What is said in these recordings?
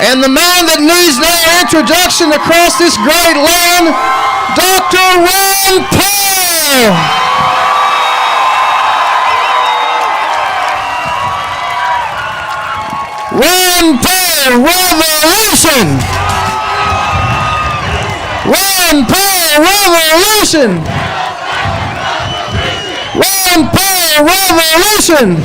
And the man that needs no introduction across this great land, Dr. Ron Paul. Ron Paul Revolution. Ron Paul Revolution. Ron Paul Revolution.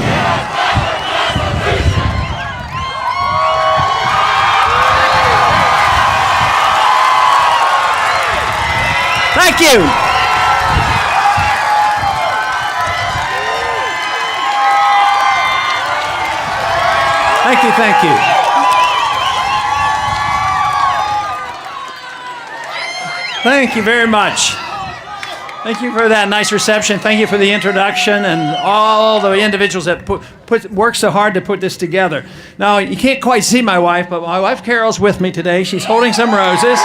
Thank you. Thank you, thank you. Thank you very much. Thank you for that nice reception. Thank you for the introduction and all the individuals that work so hard to put this together. Now, you can't quite see my wife, but my wife Carol's with me today. She's holding some roses.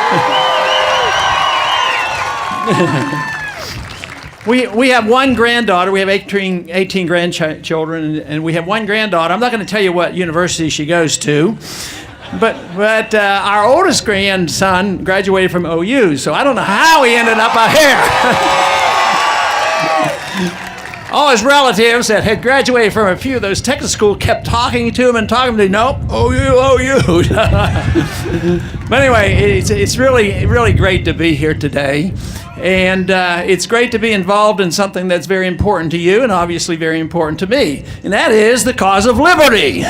We have one granddaughter. We have 18 grandchildren, and we have one granddaughter. I'm not going to tell you what university she goes to, but our oldest grandson graduated from OU, so I don't know how he ended up out here. All his relatives that had graduated from a few of those Texas schools kept talking to him and talking to him. Nope, OU. But anyway, it's really, really great to be here today. And it's great to be involved in something that's very important to you and obviously very important to me. And that is the cause of liberty.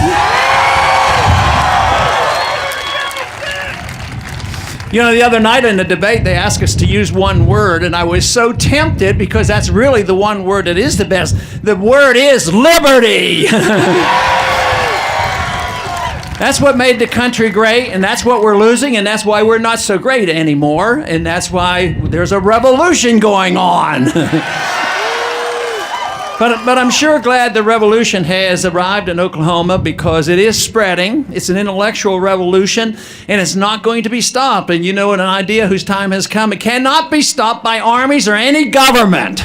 You know, the other night in the debate, they asked us to use one word, and I was so tempted because that's really the one word that is the best. The word is liberty. That's what made the country great, and that's what we're losing, and that's why we're not so great anymore, and that's why there's a revolution going on. But I'm sure glad the revolution has arrived in Oklahoma because it is spreading. It's an intellectual revolution, and it's not going to be stopped. And you know, an idea whose time has come, it cannot be stopped by armies or any government.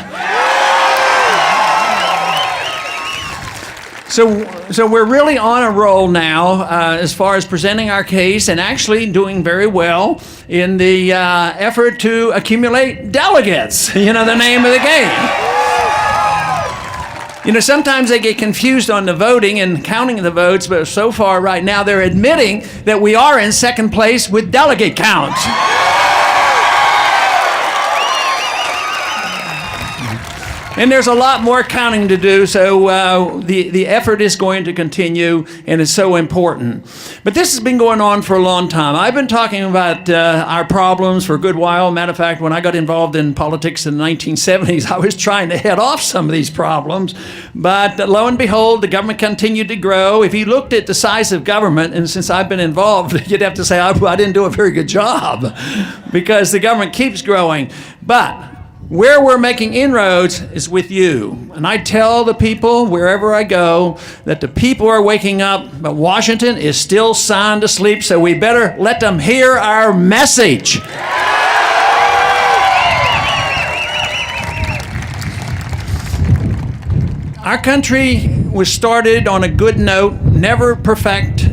So we're really on a roll now as far as presenting our case and actually doing very well in the effort to accumulate delegates. You know, the name of the game. You know, sometimes they get confused on the voting and counting the votes, but so far right now they're admitting that we are in second place with delegate counts. And there's a lot more counting to do, so the effort is going to continue, and it's so important. But this has been going on for a long time. I've been talking about our problems for a good while. Matter of fact, when I got involved in politics in the 1970s, I was trying to head off some of these problems. But lo and behold, the government continued to grow. If you looked at the size of government, and since I've been involved, you'd have to say I didn't do a very good job because the government keeps growing. But where we're making inroads is with you. And I tell the people wherever I go that the people are waking up, but Washington is still sound asleep, so we better let them hear our message. Our country was started on a good note, never perfect.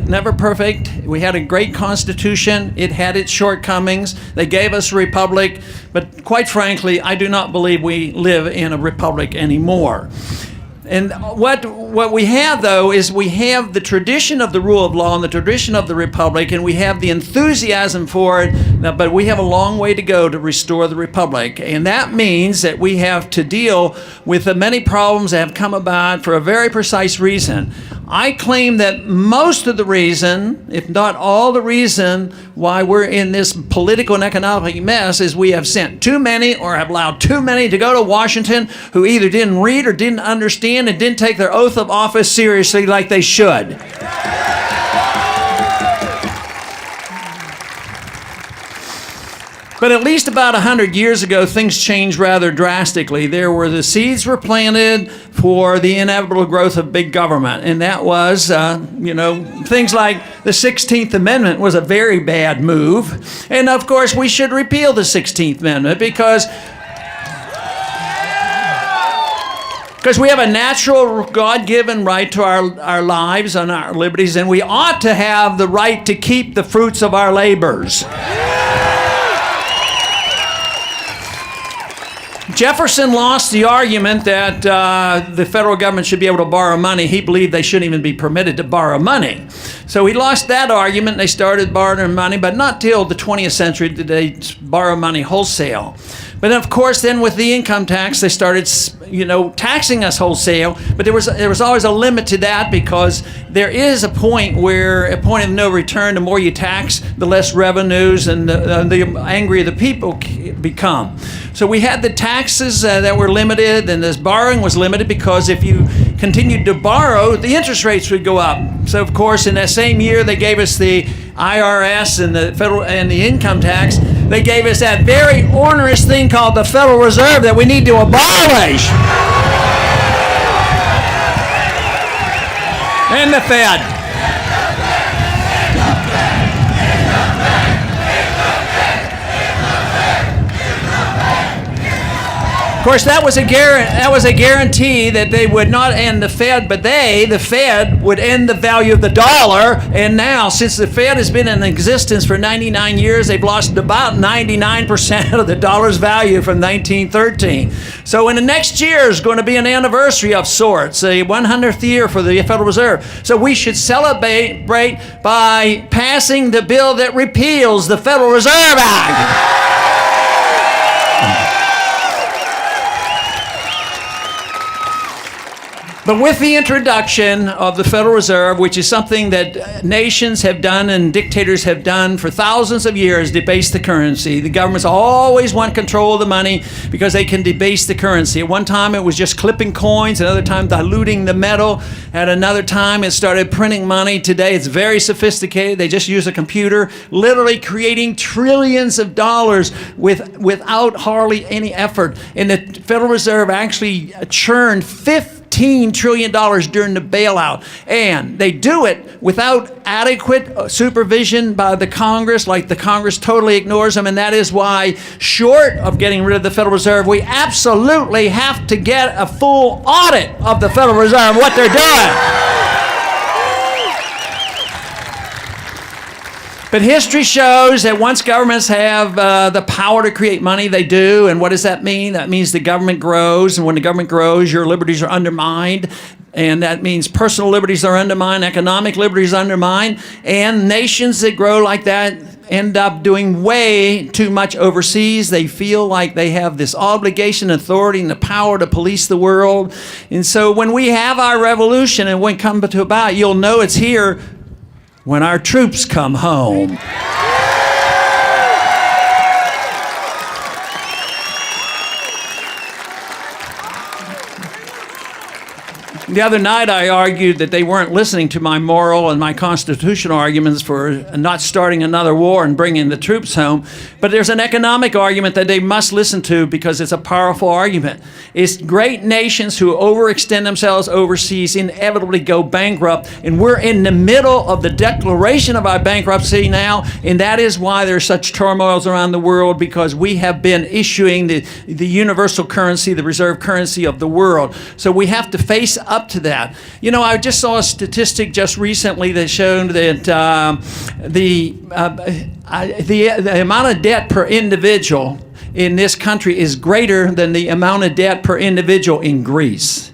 We had a great constitution. It had its shortcomings. They gave us a republic, but quite frankly, I do not believe we live in a republic anymore. And what we have, though, is we have the tradition of the rule of law and the tradition of the republic, and we have the enthusiasm for it, but we have a long way to go to restore the republic. And that means that we have to deal with the many problems that have come about for a very precise reason. I claim that most of the reason, if not all the reason, why we're in this political and economic mess is we have sent too many or have allowed too many to go to Washington who either didn't read or didn't understand and didn't take their oath of office seriously like they should. But at least about 100 years ago, things changed rather drastically. The seeds were planted for the inevitable growth of big government. And that was, things like the 16th Amendment was a very bad move. And of course, we should repeal the 16th Amendment because Because we have a natural, God-given right to our lives and our liberties, and we ought to have the right to keep the fruits of our labors. Jefferson lost the argument that the federal government should be able to borrow money. He believed they shouldn't even be permitted to borrow money. So he lost that argument, and they started borrowing money, but not till the 20th century did they borrow money wholesale. But then, of course, then with the income tax, they started, taxing us wholesale. But there was always a limit to that, because there is a point of no return. The more you tax, the less revenues and the angrier the people become. So we had the taxes that were limited, and this borrowing was limited, because if you continued to borrow, the interest rates would go up. So, of course, in that same year, they gave us the IRS and the federal and the income tax. They gave us that very onerous thing called the Federal Reserve that we need to abolish. And the Fed. Of course, that was a guarantee that they would not end the Fed, but the Fed, would end the value of the dollar. And now, since the Fed has been in existence for 99 years, they've lost about 99% of the dollar's value from 1913. So in the next year is going to be an anniversary of sorts, a 100th year for the Federal Reserve. So we should celebrate by passing the bill that repeals the Federal Reserve Act. But with the introduction of the Federal Reserve, which is something that nations have done and dictators have done for thousands of years, debase the currency. The governments always want control of the money because they can debase the currency. At one time, it was just clipping coins. Another time, diluting the metal. At another time, it started printing money. Today, it's very sophisticated. They just use a computer, literally creating trillions of dollars without hardly any effort. And the Federal Reserve actually churned $15 trillion during the bailout. And they do it without adequate supervision by the Congress, like the Congress totally ignores them. And that is why, short of getting rid of the Federal Reserve, we absolutely have to get a full audit of the Federal Reserve, what they're doing. But history shows that once governments have the power to create money, they do. And what does that mean? That means the government grows. And when the government grows, your liberties are undermined. And that means personal liberties are undermined, economic liberties are undermined. And nations that grow like that end up doing way too much overseas. They feel like they have this obligation, authority, and the power to police the world. And so when we have our revolution and when it comes to about, you'll know it's here when our troops come home. The other night I argued that they weren't listening to my moral and my constitutional arguments for not starting another war and bringing the troops home. But there's an economic argument that they must listen to because it's a powerful argument. It's great nations who overextend themselves overseas inevitably go bankrupt. And we're in the middle of the declaration of our bankruptcy now. And that is why there's such turmoils around the world, because we have been issuing the universal currency, the reserve currency of the world. So we have to face up to that. You know, I just saw a statistic just recently that showed that the amount of debt per individual in this country is greater than the amount of debt per individual in Greece.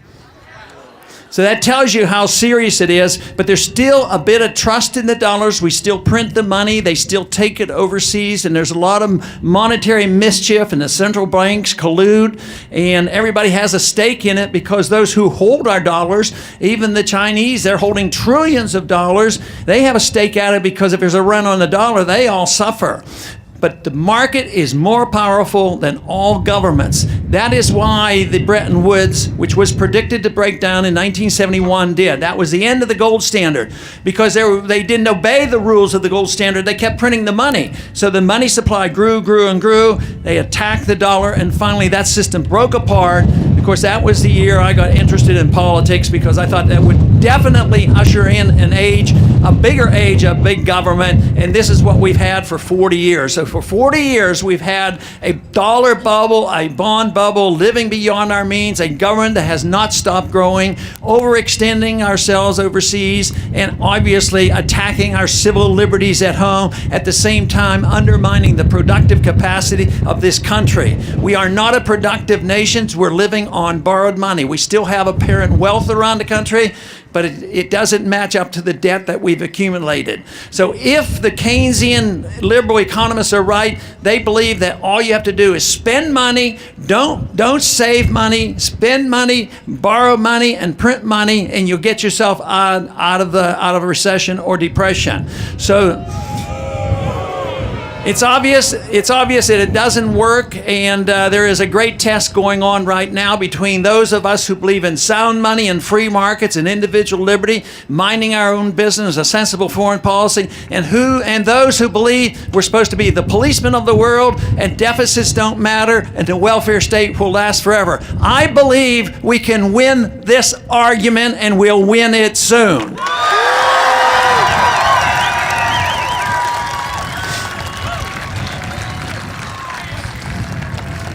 So that tells you how serious it is, but there's still a bit of trust in the dollars. We still print the money. They still take it overseas, and there's a lot of monetary mischief, and the central banks collude, and everybody has a stake in it because those who hold our dollars, even the Chinese, they're holding trillions of dollars. They have a stake at it because if there's a run on the dollar, they all suffer. But the market is more powerful than all governments. That is why the Bretton Woods, which was predicted to break down in 1971, did. That was the end of the gold standard because they didn't obey the rules of the gold standard. They kept printing the money. So the money supply grew and grew. They attacked the dollar, and finally that system broke apart. Of course, that was the year I got interested in politics because I thought that would definitely usher in a bigger age of big government, and this is what we've had for 40 years. So for 40 years, we've had a dollar bubble, a bond bubble, living beyond our means, a government that has not stopped growing, overextending ourselves overseas, and obviously attacking our civil liberties at home, at the same time undermining the productive capacity of this country. We are not a productive nation. We're living on borrowed money. We still have apparent wealth around the country, but it doesn't match up to the debt that we've accumulated. So if the Keynesian liberal economists are right, they believe that all you have to do is spend money, don't save money, spend money, borrow money, and print money, and you'll get yourself out of a recession or depression. So it's obvious that it doesn't work, and there is a great test going on right now between those of us who believe in sound money and free markets and individual liberty, minding our own business, a sensible foreign policy, and those who believe we're supposed to be the policemen of the world and deficits don't matter and the welfare state will last forever. I believe we can win this argument, and we'll win it soon.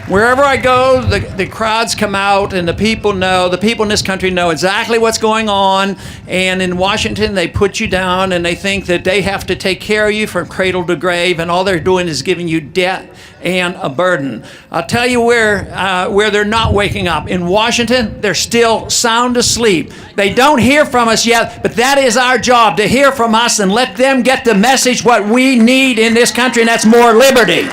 Wherever I go, the crowds come out, and the people in this country know exactly what's going on. And in Washington, they put you down, and they think that they have to take care of you from cradle to grave, and all they're doing is giving you debt and a burden. I'll tell you where they're not waking up. In Washington, they're still sound asleep. They don't hear from us yet, but that is our job, to hear from us and let them get the message what we need in this country, and that's more liberty.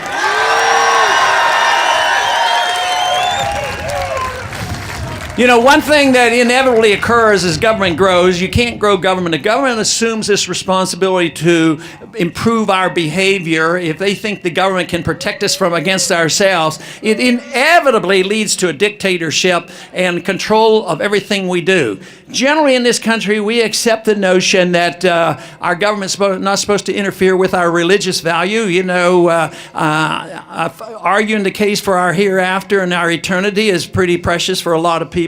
You know, one thing that inevitably occurs as government grows, you can't grow government. The government assumes this responsibility to improve our behavior. If they think the government can protect us from against ourselves, it inevitably leads to a dictatorship and control of everything we do. Generally in this country, we accept the notion that our government's not supposed to interfere with our religious value. You know, arguing the case for our hereafter and our eternity is pretty precious for a lot of people.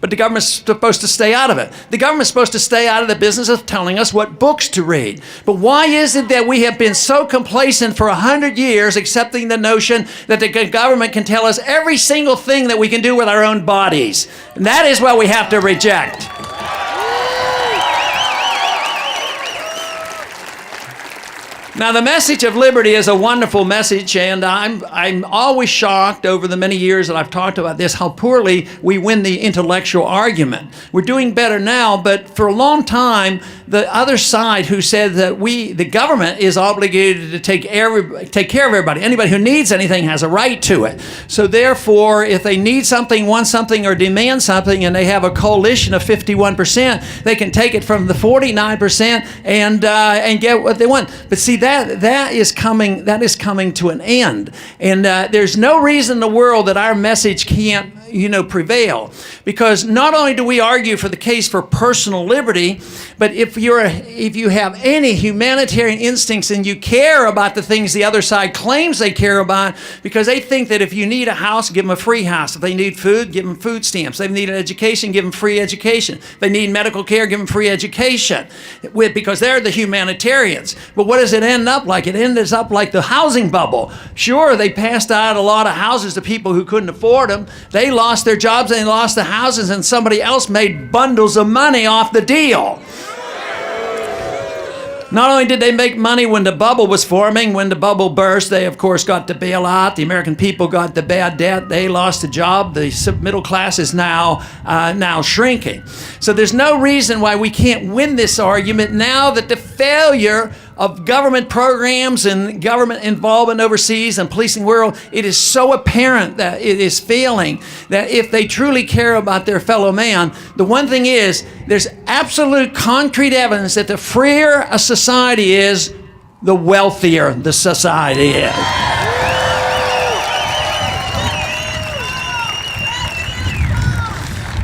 But the government's supposed to stay out of it. The government's supposed to stay out of the business of telling us what books to read. But why is it that we have been so complacent for 100 years, accepting the notion that the government can tell us every single thing that we can do with our own bodies? And that is what we have to reject. Now, the message of liberty is a wonderful message, and I'm always shocked over the many years that I've talked about this, how poorly we win the intellectual argument. We're doing better now, but for a long time, the other side who said that the government is obligated to take care of everybody. Anybody who needs anything has a right to it. So therefore, if they need something, want something, or demand something, and they have a coalition of 51%, they can take it from the 49% and get what they want. But see, that is coming to an end, and there's no reason in the world that our message can't prevail, because not only do we argue for the case for personal liberty, but if you have any humanitarian instincts and you care about the things the other side claims they care about, because they think that if you need a house, give them a free house. If they need food, give them food stamps. If they need an education, give them free education. If they need medical care, give them free education, because they're the humanitarians. But what does it end up like? It ends up like the housing bubble. Sure, they passed out a lot of houses to people who couldn't afford them. They lost their jobs, they lost the houses, and somebody else made bundles of money off the deal. Not only did they make money when the bubble was forming, when the bubble burst, they of course got the bailout. The American people got the bad debt. They lost a job. The middle class is now shrinking. So there's no reason why we can't win this argument now that the failure of government programs and government involvement overseas and policing the world, it is so apparent that it is failing, that if they truly care about their fellow man, the one thing is, there's absolute concrete evidence that the freer a society is, the wealthier the society is.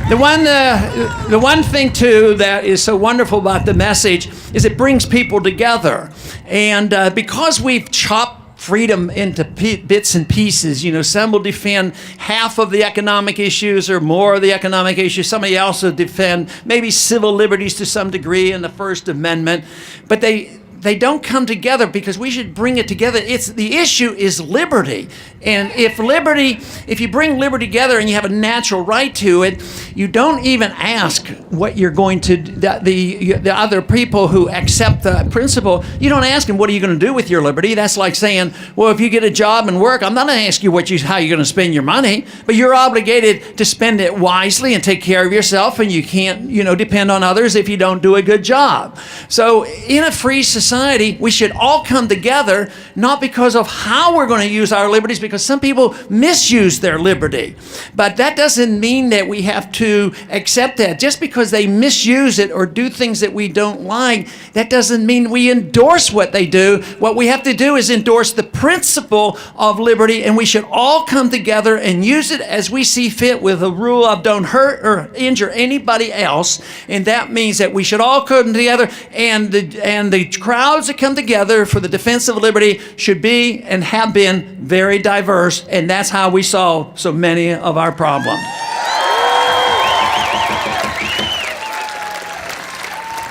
The one thing, too, that is so wonderful about the message is it brings people together. And because we've chopped freedom into bits and pieces. Some will defend half of the economic issues or more of the economic issues. Somebody else will defend maybe civil liberties to some degree in the First Amendment. But they don't come together because we should bring it together. The issue is liberty. And if you bring liberty together and you have a natural right to it, you don't even ask what you're going to, the other people who accept the principle, you don't ask them, what are you going to do with your liberty? That's like saying, well, if you get a job and work, I'm not going to ask you how you're going to spend your money, but you're obligated to spend it wisely and take care of yourself, and you can't, depend on others if you don't do a good job. So in a free society, we should all come together, not because of how we're going to use our liberties, because some people misuse their liberty. But that doesn't mean that we have to accept that. Just because they misuse it or do things that we don't like, that doesn't mean we endorse what they do. What we have to do is endorse the principle of liberty, and we should all come together and use it as we see fit with the rule of don't hurt or injure anybody else. And that means that we should all come together, and the crowds that come together for the defense of liberty should be and have been very diverse, and that's how we solve so many of our problems.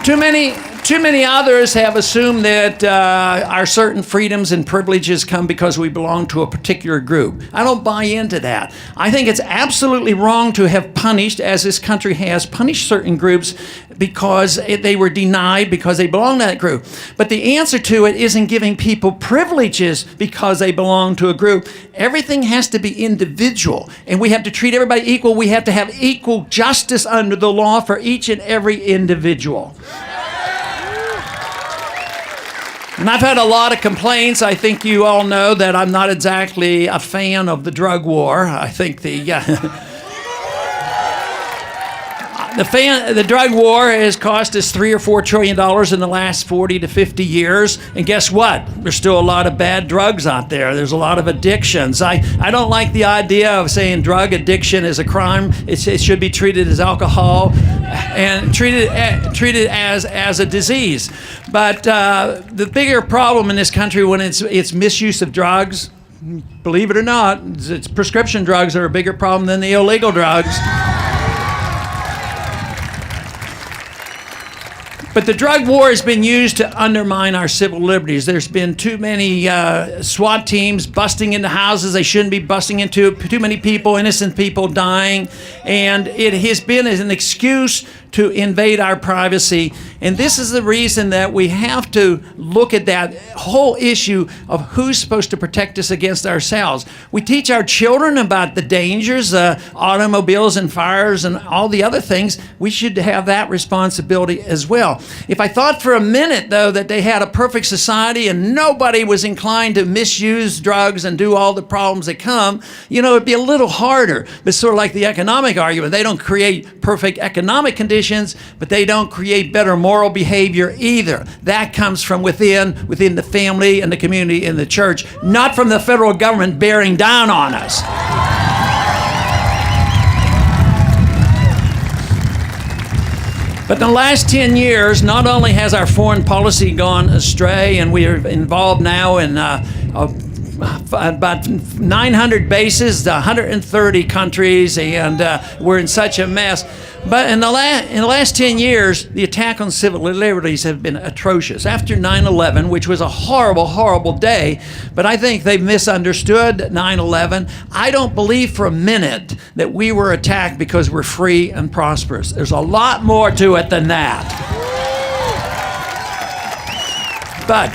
Too many others have assumed that our certain freedoms and privileges come because we belong to a particular group. I don't buy into that. I think it's absolutely wrong to have punished, as this country has punished certain groups because they were denied because they belong to that group. But the answer to it isn't giving people privileges because they belong to a group. Everything has to be individual, and we have to treat everybody equal. We have to have equal justice under the law for each and every individual. And I've had a lot of complaints. I think you all know that I'm not exactly a fan of the drug war. I think the drug war has cost us $3 or $4 trillion in the last 40 to 50 years. And guess what? There's still a lot of bad drugs out there. There's a lot of addictions. I don't like the idea of saying drug addiction is a crime. It should be treated as alcohol and treated as a disease. But the bigger problem in this country when it's misuse of drugs, believe it or not, it's prescription drugs that are a bigger problem than the illegal drugs. But the drug war has been used to undermine our civil liberties. There's been too many SWAT teams busting into houses they shouldn't be busting into, too many people, innocent people dying, and it has been an excuse to invade our privacy. And this is the reason that we have to look at that whole issue of who's supposed to protect us against ourselves. We teach our children about the dangers, automobiles and fires and all the other things. We should have that responsibility as well. If I thought for a minute, though, that they had a perfect society and nobody was inclined to misuse drugs and do all the problems that come, it'd be a little harder. But sort of like the economic argument, they don't create perfect economic conditions, but they don't create better moral behavior either. That comes from within the family and the community and the church, not from the federal government bearing down on us. But in the last 10 years, not only has our foreign policy gone astray, and we are involved now in about 900 bases, 130 countries, and we're in such a mess. But in the last 10 years, the attack on civil liberties have been atrocious. After 9/11, which was a horrible, horrible day, but I think they've misunderstood 9/11. I don't believe for a minute that we were attacked because we're free and prosperous. There's a lot more to it than that. But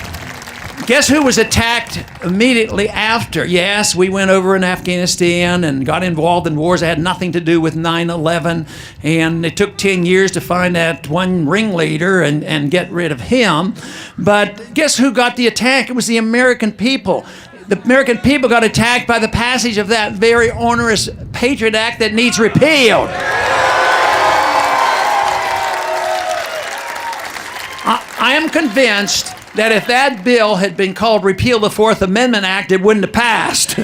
guess who was attacked immediately after? Yes, we went over in Afghanistan and got involved in wars that had nothing to do with 9/11. And it took 10 years to find that one ringleader and get rid of him. But guess who got the attack? It was the American people. The American people got attacked by the passage of that very onerous Patriot Act that needs repealed. I am convinced that if that bill had been called Repeal the Fourth Amendment Act, it wouldn't have passed.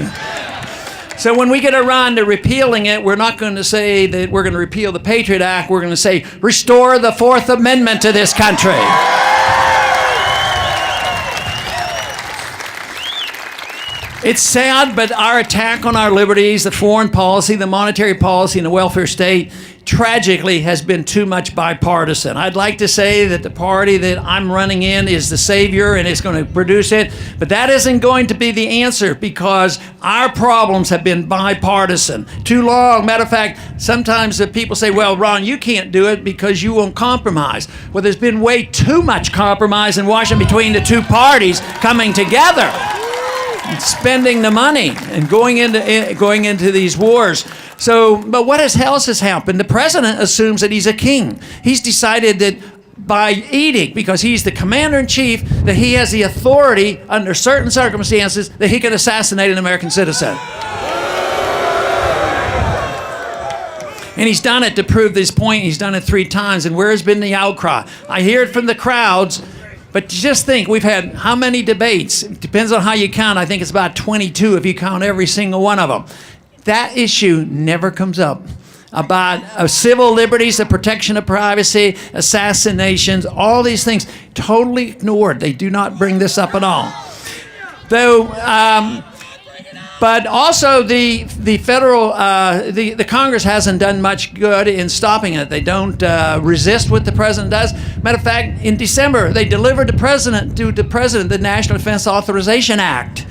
So when we get around to repealing it, we're not going to say that we're going to repeal the Patriot Act. We're going to say, restore the Fourth Amendment to this country. It's sad, but our attack on our liberties, the foreign policy, the monetary policy, and the welfare state, tragically has been too much bipartisan. I'd like to say that the party that I'm running in is the savior and is going to produce it, but that isn't going to be the answer because our problems have been bipartisan too long. Matter of fact, sometimes the people say, well, Ron, you can't do it because you won't compromise. Well, there's been way too much compromise in Washington between the two parties coming together, spending the money and going into these wars. So, but what else has happened? The president assumes that he's a king. He's decided that by edict, because he's the commander-in-chief, that he has the authority under certain circumstances that he can assassinate an American citizen. And he's done it to prove this point. He's done it 3 times. And where has been the outcry? I hear it from the crowds. But just think, we've had how many debates? It depends on how you count. I think it's about 22 if you count every single one of them. That issue never comes up. About civil liberties, the protection of privacy, assassinations, all these things, totally ignored. They do not bring this up at all. Though, but also the federal, the Congress hasn't done much good in stopping it. They don't resist what the president does. Matter of fact, in December, they delivered to the president the National Defense Authorization Act.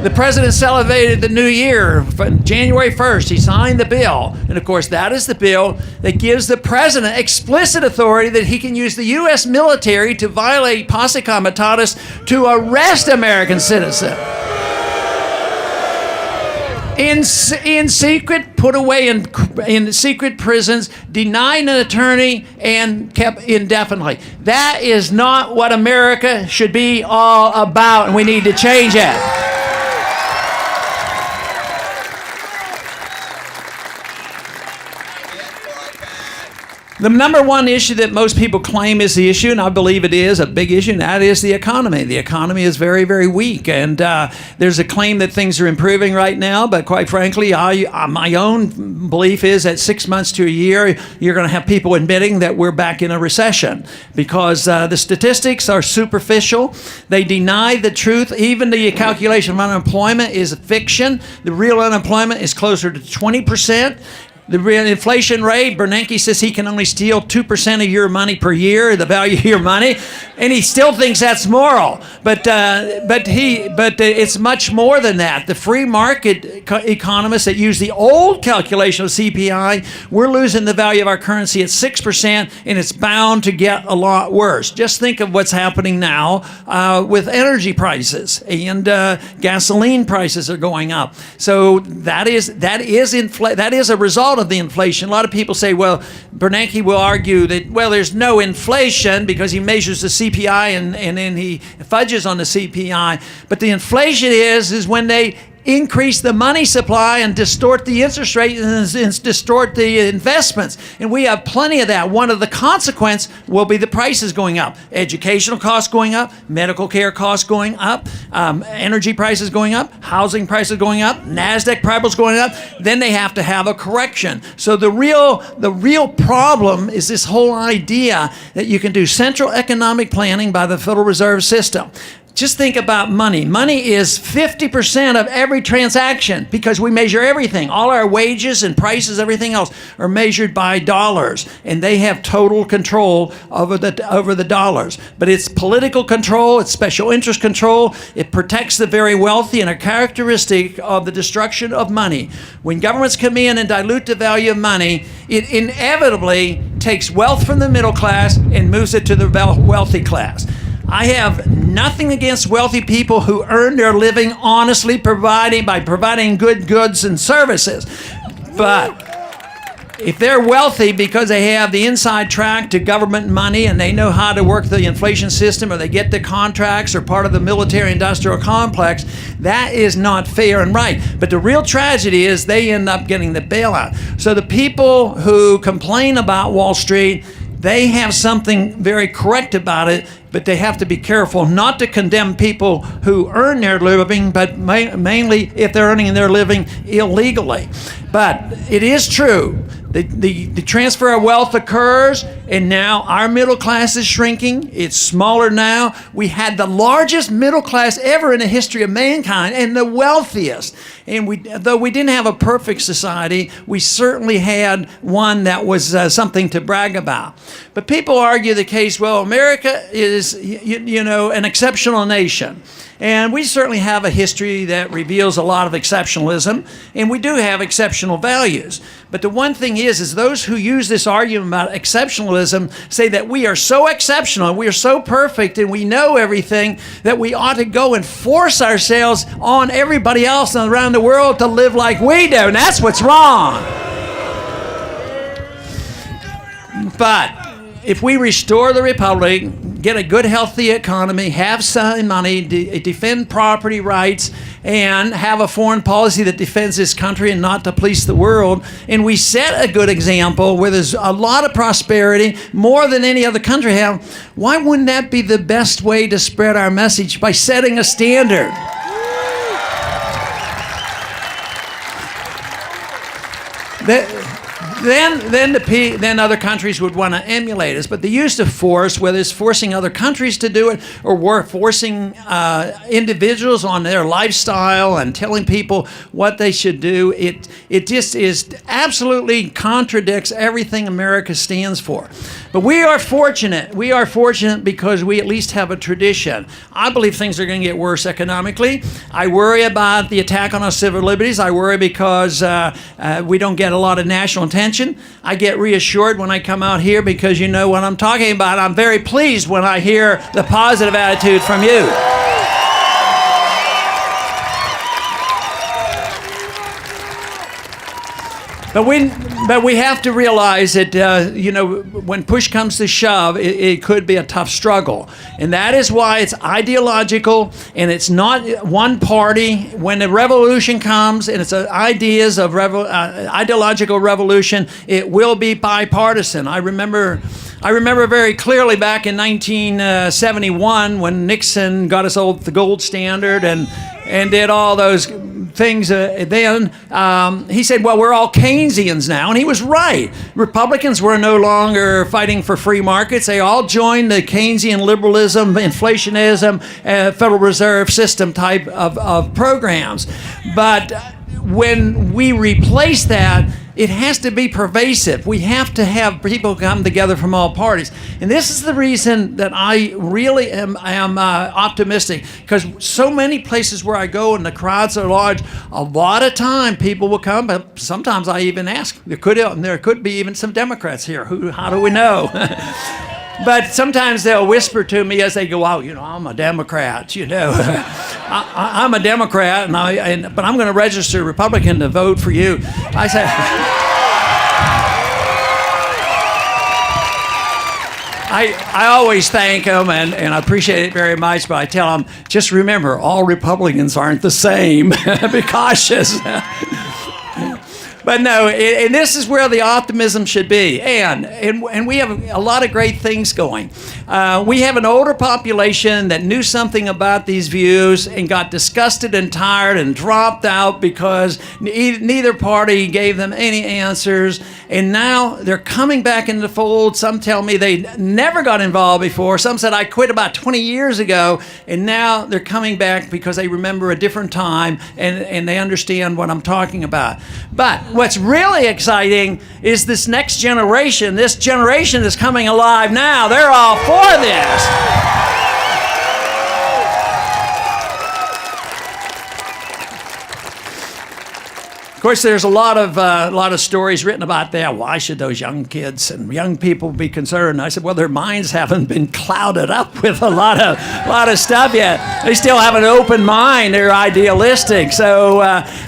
The president celebrated the new year, January 1st. He signed the bill. And of course, that is the bill that gives the president explicit authority that he can use the U.S. military to violate posse comitatus to arrest American citizens. In secret, put away in secret prisons, denied an attorney, and kept indefinitely. That is not what America should be all about, and we need to change it. The number one issue that most people claim is the issue, and I believe it is a big issue, and that is the economy. The economy is very, very weak, and there's a claim that things are improving right now, but quite frankly, my own belief is that 6 months to a year, you're going to have people admitting that we're back in a recession because the statistics are superficial. They deny the truth. Even the calculation of unemployment is a fiction. The real unemployment is closer to 20%. The real inflation rate, Bernanke says he can only steal 2% of your money per year, the value of your money, and he still thinks that's moral. But it's much more than that. The free market economists that use the old calculation of CPI, we're losing the value of our currency at 6%, and it's bound to get a lot worse. Just think of what's happening now with energy prices, and gasoline prices are going up. So that is a result of the inflation. A lot of people say, well, Bernanke will argue that, well, there's no inflation because he measures the CPI and then he fudges on the CPI. But the inflation is when they increase the money supply and distort the interest rate and distort the investments. And we have plenty of that. One of the consequences will be the prices going up. Educational costs going up, medical care costs going up, energy prices going up, housing prices going up, NASDAQ prices going up. Then they have to have a correction. So the real problem is this whole idea that you can do central economic planning by the Federal Reserve System. Just think about money. Money is 50% of every transaction because we measure everything. All our wages and prices, everything else, are measured by dollars, and they have total control over the dollars. But it's political control, it's special interest control, it protects the very wealthy, and a characteristic of the destruction of money. When governments come in and dilute the value of money, it inevitably takes wealth from the middle class and moves it to the wealthy class. I have nothing against wealthy people who earn their living honestly by providing good goods and services. But if they're wealthy because they have the inside track to government money and they know how to work the inflation system, or they get the contracts or part of the military-industrial complex, that is not fair and right. But the real tragedy is they end up getting the bailout. So the people who complain about Wall Street, they have something very correct about it. but they have to be careful not to condemn people who earn their living, but mainly if they're earning their living illegally. But it is true. The transfer of wealth occurs, and now our middle class is shrinking. It's smaller now. We had the largest middle class ever in the history of mankind, and the wealthiest. And though we didn't have a perfect society, we certainly had one that was something to brag about. But people argue the case, well, America is, an exceptional nation. And we certainly have a history that reveals a lot of exceptionalism, and we do have exceptional values. But the one thing is those who use this argument about exceptionalism say that we are so exceptional, we are so perfect, and we know everything that we ought to go and force ourselves on everybody else around the world to live like we do, and that's what's wrong. But if we restore the republic, get a good, healthy economy, have some money, defend property rights, and have a foreign policy that defends this country and not to police the world, and we set a good example where there's a lot of prosperity, more than any other country have, why wouldn't that be the best way to spread our message? By setting a standard. Then other countries would want to emulate us. But the use of force, whether it's forcing other countries to do it or forcing individuals on their lifestyle and telling people what they should do, it just absolutely contradicts everything America stands for. But we are fortunate. We are fortunate because we at least have a tradition. I believe things are going to get worse economically. I worry about the attack on our civil liberties. I worry because we don't get a lot of national attention. I get reassured when I come out here because you know what I'm talking about. I'm very pleased when I hear the positive attitude from you. But we have to realize that, when push comes to shove, it could be a tough struggle. And that is why it's ideological, and it's not one party. When the revolution comes, and it's ideas of ideological revolution, it will be bipartisan. I remember very clearly back in 1971 when Nixon got us the gold standard and did all those things then. He said, well, we're all Keynesians now, and he was right. Republicans were no longer fighting for free markets. They all joined the Keynesian liberalism, inflationism, Federal Reserve System type of programs. But when we replace that, it has to be pervasive. We have to have people come together from all parties. And this is the reason that I really am optimistic, because so many places where I go and the crowds are large, a lot of time people will come, but sometimes I even ask, there could be even some Democrats here. How do we know? But sometimes they'll whisper to me as they go out, I'm a Democrat, I'm a Democrat, but I'm going to register Republican to vote for you. I say, I always thank them, and I appreciate it very much, but I tell them, just remember, all Republicans aren't the same. Be cautious. But no, and this is where the optimism should be. And we have a lot of great things going. We have an older population that knew something about these views and got disgusted and tired and dropped out because neither party gave them any answers. And now they're coming back into the fold. Some tell me they never got involved before. Some said, I quit about 20 years ago. And now they're coming back because they remember a different time and they understand what I'm talking about. But what's really exciting is this next generation. This generation is coming alive now. They're all for this. Of course, there's a lot of stories written about that. Why should those young kids and young people be concerned? I said, well, their minds haven't been clouded up with a lot of stuff yet. They still have an open mind. They're idealistic. So,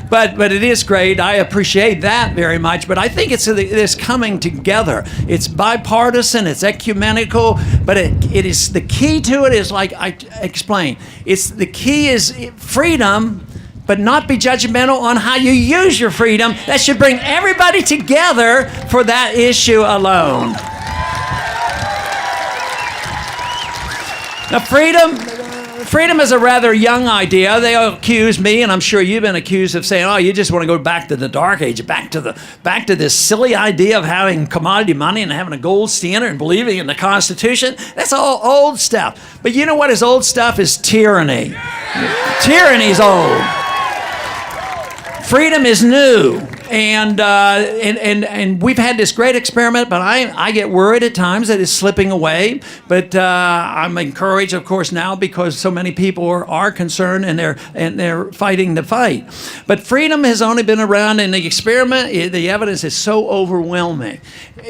but it is great. I appreciate that very much. But I think it's this coming together. It's bipartisan. It's ecumenical. But it is the key to it is like I explained. The key is freedom. But not be judgmental on how you use your freedom. That should bring everybody together for that issue alone. Now, freedom is a rather young idea. They accuse me, and I'm sure you've been accused of saying, "Oh, you just want to go back to the dark age, back to this silly idea of having commodity money and having a gold standard and believing in the Constitution." That's all old stuff. But you know what is old stuff? Is tyranny. Tyranny's old. Freedom is new. And we've had this great experiment, but I get worried at times that it's slipping away. But I'm encouraged, of course, now because so many people are concerned and they're fighting the fight. But freedom has only been around in the experiment. The evidence is so overwhelming.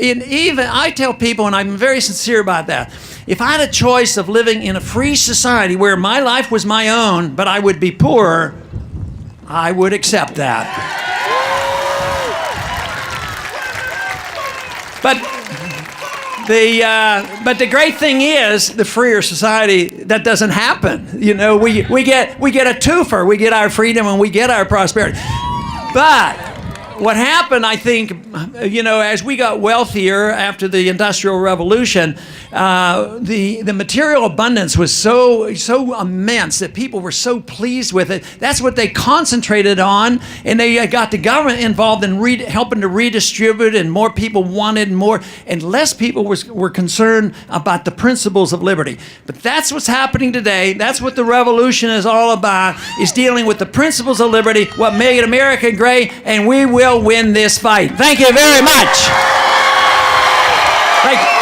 And even I tell people, and I'm very sincere about that, if I had a choice of living in a free society where my life was my own, but I would be poor, I would accept that. But the great thing is, the freer society, that doesn't happen. You know, we get a twofer. We get our freedom and we get our prosperity. But what happened, I think, you know, as we got wealthier after the Industrial Revolution, the material abundance was so immense that people were so pleased with it. That's what they concentrated on, and they got the government involved in helping to redistribute, and more people wanted more, and less people were concerned about the principles of liberty. But that's what's happening today. That's what the revolution is all about, is dealing with the principles of liberty, what made America great, and we will win this fight. Thank you very much. Thank you.